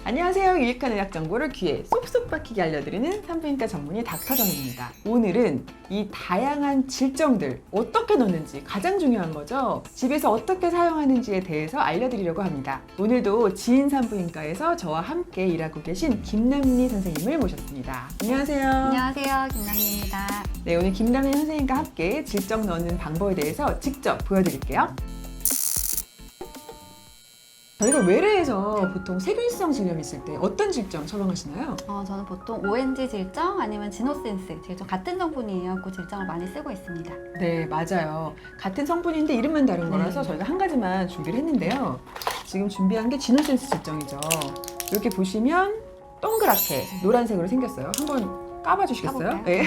안녕하세요. 유익한 의학 정보를 귀에 쏙쏙 박히게 알려드리는 산부인과 전문의 닥터정입니다. 오늘은 이 다양한 질정들 어떻게 넣는지 가장 중요한 거죠. 집에서 어떻게 사용하는지에 대해서 알려드리려고 합니다. 오늘도 지인 산부인과에서 저와 함께 일하고 계신 김남리 선생님을 모셨습니다. 안녕하세요. 안녕하세요. 김남리입니다. 네, 오늘 김남리 선생님과 함께 질정 넣는 방법에 대해서 직접 보여드릴게요. 저희가 외래에서 보통 세균성 질염이 있을 때 어떤 질정 처방하시나요? 저는 보통 ONG 질정 아니면 지노센스 질정 같은 성분이에요. 그 질정을 많이 쓰고 있습니다. 네, 맞아요. 같은 성분인데 이름만 다른 거라서 저희가 한 가지만 준비를 했는데요. 지금 준비한 게 지노센스 질정이죠. 이렇게 보시면 동그랗게 노란색으로 생겼어요. 한번 까봐 주시겠어요? 까볼까요? 네.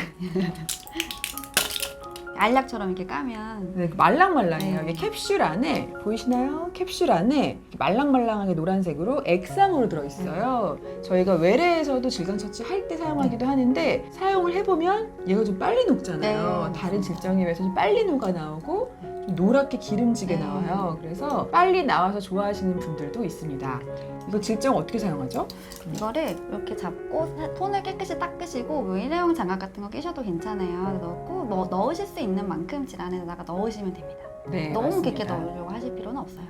알약처럼 이렇게 까면 네, 말랑말랑해요. 네. 이게 캡슐 안에 보이시나요? 캡슐 안에 말랑말랑하게 노란색으로 액상으로 들어있어요. 저희가 외래에서도 질감 처치 할 때 사용하기도 하는데 사용을 해보면 얘가 좀 빨리 녹잖아요. 네. 다른 질정에 비해서 좀 빨리 녹아 나오고 좀 노랗게 기름지게 네. 나와요. 그래서 빨리 나와서 좋아하시는 분들도 있습니다. 이거 질정 어떻게 사용하죠? 이거를 이렇게 잡고 손을 깨끗이 닦으시고 일회용 장갑 같은 거 끼셔도 괜찮아요. 넣고 넣으실 수 있는 만큼 질안에다가 넣으시면 됩니다. 네, 너무 맞습니다. 깊게 넣으려고 하실 필요는 없어요.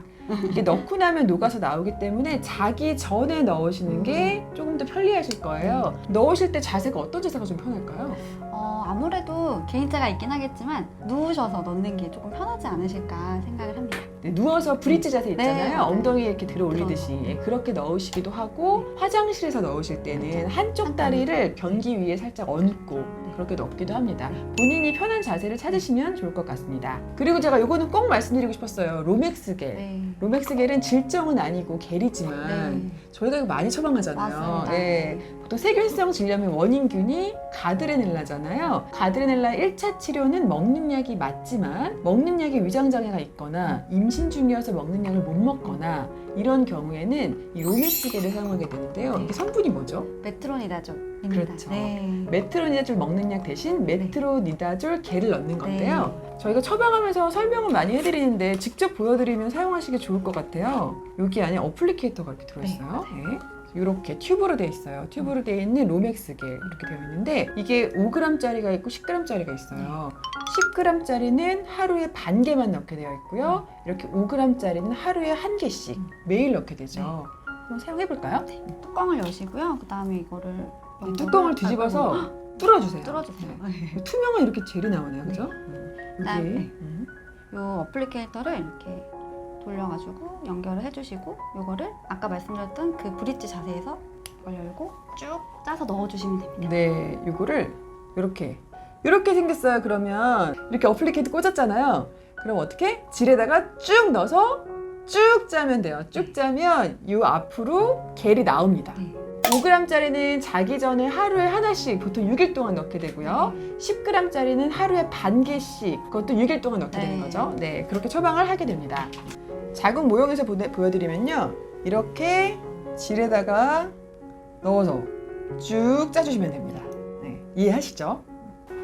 이게 넣고 나면 녹아서 나오기 때문에 자기 전에 넣으시는 게 조금 더 편리하실 거예요. 넣으실 때 자세가 어떤 자세가 좀 편할까요? 아무래도 개인차가 있긴 하겠지만 누우셔서 넣는 게 조금 편하지 않으실까 생각을 합니다. 네, 누워서 브릿지 자세 있잖아요. 네, 맞아요. 엉덩이 이렇게 들어 올리듯이 예, 그렇게 넣으시기도 하고 화장실에서 넣으실 때는 한쪽 다리를 변기 위에 살짝 얹고 그렇게 넣기도 합니다. 본인이 편한 자세를 찾으시면 좋을 것 같습니다. 그리고 제가 이거는 꼭 말씀드리고 싶었어요. 로맥스겔. 네. 로맥스겔은 질정은 아니고 겔이지만 네. 저희가 이거 많이 처방하잖아요. 맞습니다. 예. 보통 세균성 질염의 원인균이 가드레넬라잖아요. 가드레넬라 1차 치료는 먹는 약이 맞지만 먹는 약에 위장장애가 있거나 임신 중이어서 먹는 약을 못 먹거나 이런 경우에는 이 로맥스겔을 사용하게 되는데요. 이게 성분이 뭐죠? 메트로니다졸입니다. 그렇죠. 네. 메트로니다졸 먹는 약 대신 메트로니다졸 겔을 넣는 건데요. 저희가 처방하면서 설명을 많이 해드리는데 직접 보여드리면 사용하시기 좋을 것 같아요. 여기 안에 어플리케이터가 이렇게 들어있어요. 네. 이렇게 튜브로 되어 있어요. 튜브로 되어 있는 로맥스겔 이렇게 되어 있는데 이게 5g짜리가 있고 10g짜리가 있어요. 10g짜리는 하루에 반 개만 넣게 되어 있고요. 이렇게 5g짜리는 하루에 한 개씩 매일 넣게 되죠. 한번 사용해 볼까요? 뚜껑을 여시고요. 그 다음에 이거를 뚜껑을 뒤집어서 뚫어주세요. 뚫어주세요. 네. 투명한 이렇게 젤이 나오네요, 그죠? 그다음에 여기 이 어플리케이터를 이렇게 돌려가지고 연결을 해주시고 이거를 아까 말씀드렸던 그 브릿지 자세에서 이걸 열고 쭉 짜서 넣어주시면 됩니다. 네, 이거를 이렇게 생겼어요. 그러면 이렇게 어플리케이터 꽂았잖아요. 그럼 어떻게? 질에다가 쭉 넣어서 쭉 짜면 돼요. 쭉 짜면 이 앞으로 겔이 나옵니다. 네. 5g짜리는 자기 전에 하루에 하나씩 보통 6일 동안 넣게 되고요. 10g짜리는 하루에 반 개씩 그것도 6일 동안 넣게 되는 거죠. 네, 그렇게 처방을 하게 됩니다. 자궁 모형에서 보여드리면요. 이렇게 질에다가 넣어서 쭉 짜주시면 됩니다. 네, 이해하시죠?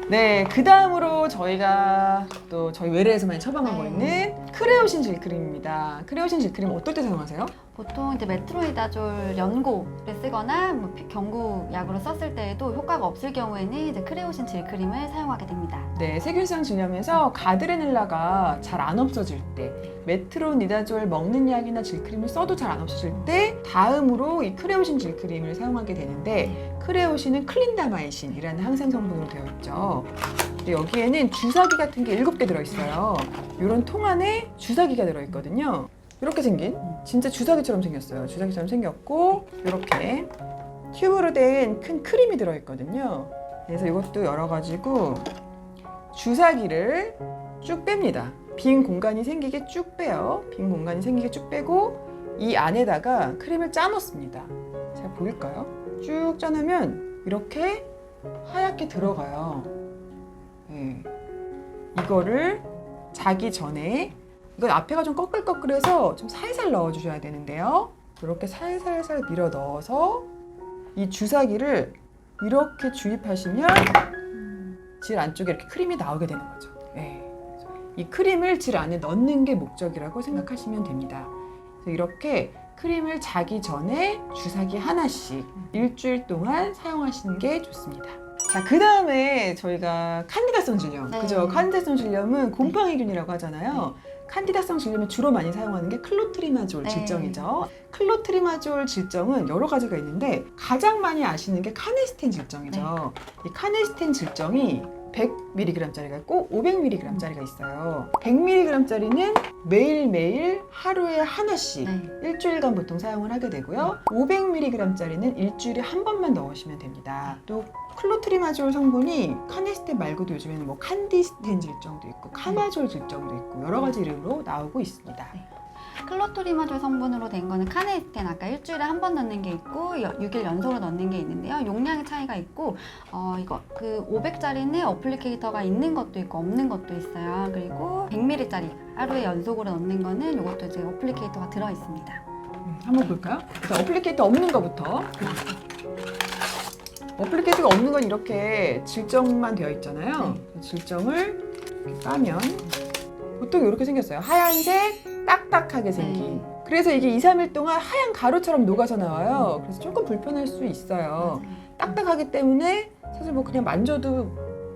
네, 그 다음으로 저희가 또 저희 외래에서만 처방하고 있는 크레오신 질크림입니다. 크레오신 질크림 어떨 때 사용하세요? 보통 이제 메트로니다졸 연고를 쓰거나 뭐 경구약으로 썼을 때에도 효과가 없을 경우에는 이제 크레오신 질크림을 사용하게 됩니다. 네, 세균성 질염에서 가드레넬라가 잘 안 없어질 때 메트로니다졸 먹는 약이나 질크림을 써도 잘 안 없어질 때 다음으로 이 크레오신 질크림을 사용하게 되는데 크레오신은 클린다마이신이라는 항생 성분으로 되어 있죠. 근데 여기에는 주사기 같은 게 7개 들어있어요. 이런 통 안에 주사기가 들어있거든요. 이렇게 생긴 진짜 주사기처럼 생겼어요. 주사기처럼 생겼고 이렇게 튜브로 된 큰 크림이 들어있거든요. 그래서 이것도 열어가지고 주사기를 쭉 뺍니다. 빈 공간이 생기게 쭉 빼요. 빈 공간이 생기게 쭉 빼고 이 안에다가 크림을 짜 넣습니다. 잘 보일까요? 쭉 짜놓으면 이렇게 하얗게 들어가요. 네. 이거를 자기 전에 이건 앞에가 좀 꺼끌꺼끌해서 좀 살살 넣어주셔야 되는데요. 이렇게 살살살 밀어 넣어서 이 주사기를 이렇게 주입하시면 질 안쪽에 이렇게 크림이 나오게 되는 거죠. 네. 이 크림을 질 안에 넣는 게 목적이라고 생각하시면 됩니다. 그래서 이렇게 크림을 자기 전에 주사기 하나씩 일주일 동안 사용하시는 게 좋습니다. 자, 그 다음에 저희가 칸디다성 질염. 네. 그죠? 칸디다성 질염은 곰팡이균이라고 하잖아요. 칸디다성 질염에 주로 많이 사용하는 게 클로트리마졸 네. 질정이죠. 클로트리마졸 질정은 여러 가지가 있는데 가장 많이 아시는 게 카네스텐 질정이죠. 이 카네스텐 질정이 100mg짜리가 있고 500mg짜리가 있어요. 100mg짜리는 매일매일 하루에 하나씩 네. 일주일간 보통 사용을 하게 되고요. 500mg짜리는 일주일에 한 번만 넣으시면 됩니다. 또 클로트리마졸 성분이 카네스텐 말고도 요즘에는 뭐 칸디스텐 질정도 있고 카마졸 질정도 있고 여러 가지 이름으로 나오고 있습니다. 클로트리마졸 성분으로 된 거는 카네스텐 아까 일주일에 한 번 넣는 게 있고 6일 연속으로 넣는 게 있는데요. 용량의 차이가 있고 이거 그 500짜리는 어플리케이터가 있는 것도 있고 없는 것도 있어요. 그리고 100ml짜리 하루에 연속으로 넣는 거는 이것도 이제 어플리케이터가 들어 있습니다. 한번 볼까요? 일단 어플리케이터 없는 거부터. 어플리케이터가 없는 건 이렇게 질정만 되어 있잖아요. 질정을 이렇게 까면 보통 이렇게 생겼어요. 하얀색 딱딱하게 생긴. 그래서 이게 2, 3일 동안 하얀 가루처럼 녹아서 나와요. 그래서 조금 불편할 수 있어요. 딱딱하기 때문에 사실 뭐 그냥 만져도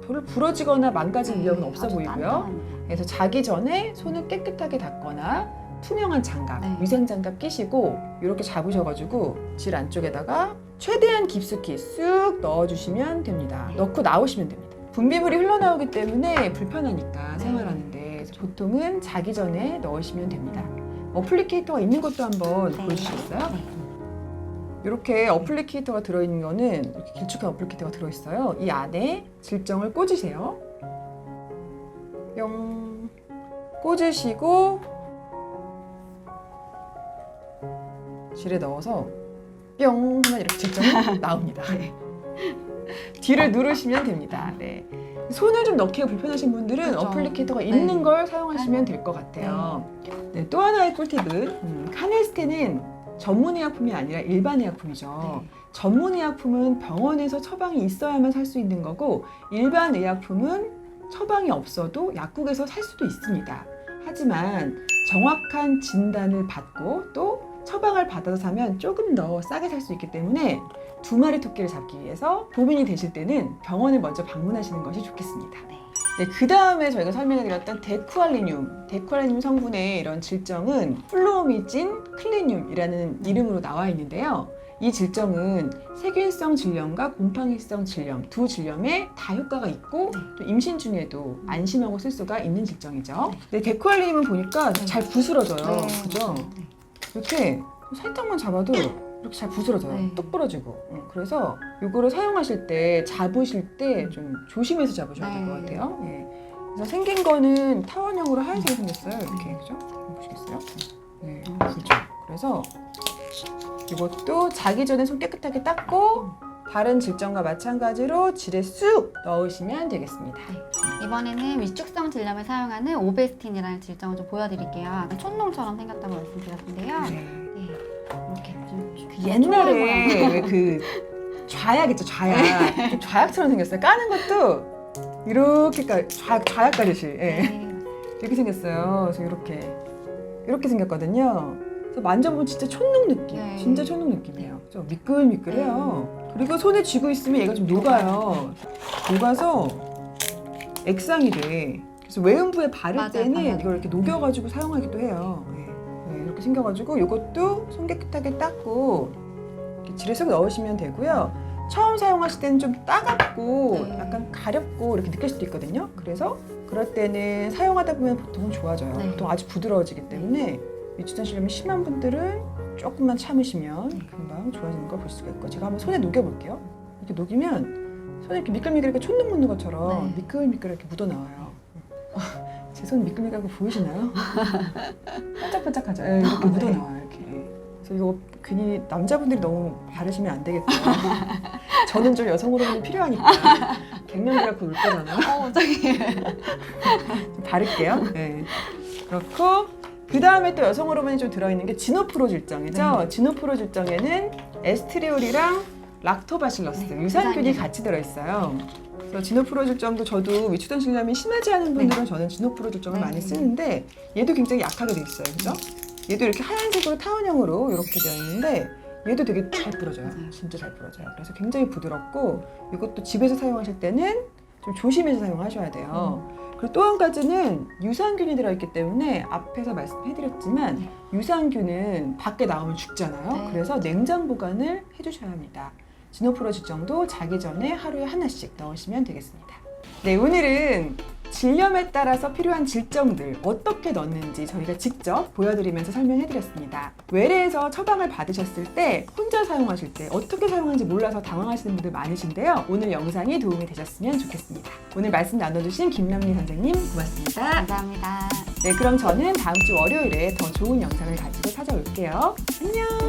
별로 부러지거나 망가질 위험은 없어 아주 보이고요. 단단합니다. 그래서 자기 전에 손을 깨끗하게 닦거나 투명한 장갑, 네. 위생 장갑 끼시고 이렇게 잡으셔가지고 질 안쪽에다가 최대한 깊숙이 쑥 넣어주시면 됩니다. 네. 넣고 나오시면 됩니다. 분비물이 흘러나오기 때문에 불편하니까 네. 생활하는데 그래서 보통은 자기 전에 넣으시면 됩니다. 어플리케이터가 있는 것도 한번 네. 보여주시겠어요? 네. 이렇게 어플리케이터가 들어있는 거는 이렇게 길쭉한 어플리케이터가 들어있어요. 이 안에 질정을 꽂으세요. 뿅 꽂으시고 질에 넣어서 뿅 하면 이렇게 질정이 나옵니다. 네. 뒤를 누르시면 됩니다. 네. 손을 좀 넣기가 불편하신 분들은 그렇죠. 어플리케이터가 네. 있는 걸 사용하시면 될 것 같아요. 네, 또 하나의 꿀팁은 카네스텐은 전문 의약품이 아니라 일반 의약품이죠. 네. 전문 의약품은 병원에서 처방이 있어야만 살 수 있는 거고 일반 의약품은 처방이 없어도 약국에서 살 수도 있습니다. 하지만 정확한 진단을 받고 또 처방을 받아서 사면 조금 더 싸게 살 수 있기 때문에 두 마리 토끼를 잡기 위해서 고민이 되실 때는 병원을 먼저 방문하시는 것이 좋겠습니다. 네, 그 다음에 저희가 설명해드렸던 데쿠알리늄 성분의 이런 질정은 플로미진 클리늄이라는 이름으로 나와 있는데요. 이 질정은 세균성 질염과 곰팡이성 질염 두 질염에 다 효과가 있고 또 임신 중에도 안심하고 쓸 수가 있는 질정이죠. 네, 데쿠알리늄은 보니까 잘 부스러져요. 네. 그죠? 이렇게 살짝만 잡아도 이렇게 잘 부스러져요. 네. 똑 부러지고. 그래서 이거를 사용하실 때 잡으실 때 좀 조심해서 잡으셔야 될 것 네. 같아요. 예. 그래서 생긴 거는 타원형으로 하얀색이 생겼어요. 이렇게 그죠? 보시겠어요? 네, 그죠. 그래서 이것도 자기 전에 손 깨끗하게 닦고 다른 질정과 마찬가지로 질에 쑥 넣으시면 되겠습니다. 이번에는 위축성 질염에 사용하는 오베스틴이라는 질정을 좀 보여드릴게요. 촌농처럼 생겼다고 말씀드렸는데요. 네. 네. 이렇게 좀 옛날에 왜 그 좌약 있죠, 좌약. 좌약처럼 생겼어요. 까는 것도 이렇게 좌약 까듯이 예. 이렇게 생겼어요. 그래서 이렇게 생겼거든요. 그래서 만져보면 진짜 촌농 느낌, 네. 진짜 촌농 느낌이에요. 좀 미끌미끌해요. 그리고 손에 쥐고 있으면 얘가 좀 녹아요. 녹아서 액상이 돼. 그래서 외음부에 바를 맞아요, 때는 맞아요. 이걸 이렇게 녹여가지고 사용하기도 해요. 네, 이렇게 생겨가지고 이것도 손 깨끗하게 닦고 이렇게 질에 쏙 넣으시면 되고요. 처음 사용하실 때는 좀 따갑고 네. 약간 가렵고 이렇게 느낄 수도 있거든요. 그래서 그럴 때는 사용하다 보면 보통은 좋아져요. 네. 보통 아주 부드러워지기 때문에 위축성 질염이 심한 분들은 조금만 참으시면 금방 좋아지는 걸 볼 수가 있고 제가 한번 손에 녹여볼게요. 이렇게 녹이면 손에 이렇게 미끌미끌하게 촌농 묻는 것처럼 네. 미끌미끌하게 묻어나와요. 제 손 미끌미끌하게 보이시나요? 반짝반짝하죠? 네, 이렇게 묻어나와요. 이렇게. 그래서 이거 괜히 남자분들이 너무 바르시면 안 되겠어요. 저는 좀 여성 호르몬이 필요하니까 갱년기 갖고 올 거잖아요. 저기. 좀 바를게요. 네. 그렇고 그 다음에 또 여성 호르몬이 좀 들어있는 게 지노프로 질정이죠. 네. 지노프로 질정에는 에스트리올이랑 락토바실러스 네, 유산균이 유산균. 같이 같이 들어있어요. 그래서 지노프로 질정도 저도 위축성 질염이 심하지 않은 분들은 저는 지노프로 질정을 네. 많이 쓰는데 얘도 굉장히 약하게 돼 있어요. 그죠? 얘도 이렇게 하얀색으로 타원형으로 이렇게 되어 있는데 얘도 되게 잘 부러져요. 맞아요. 진짜 잘 부러져요. 그래서 굉장히 부드럽고 이것도 집에서 사용하실 때는 좀 조심해서 사용하셔야 돼요. 그리고 또 한 가지는 유산균이 들어있기 때문에 앞에서 말씀해드렸지만 네. 유산균은 밖에 나오면 죽잖아요. 네. 그래서 냉장 보관을 해주셔야 합니다. 지노프로질 정도 자기 전에 하루에 하나씩 넣으시면 되겠습니다. 네, 오늘은 질염에 따라서 필요한 질정들 어떻게 넣는지 저희가 직접 보여드리면서 설명해드렸습니다. 외래에서 처방을 받으셨을 때 혼자 사용하실 때 어떻게 사용하는지 몰라서 당황하시는 분들 많으신데요. 오늘 영상이 도움이 되셨으면 좋겠습니다. 오늘 말씀 나눠주신 김남리 선생님 고맙습니다. 감사합니다. 네, 그럼 저는 다음 주 월요일에 더 좋은 영상을 가지고 찾아올게요. 안녕!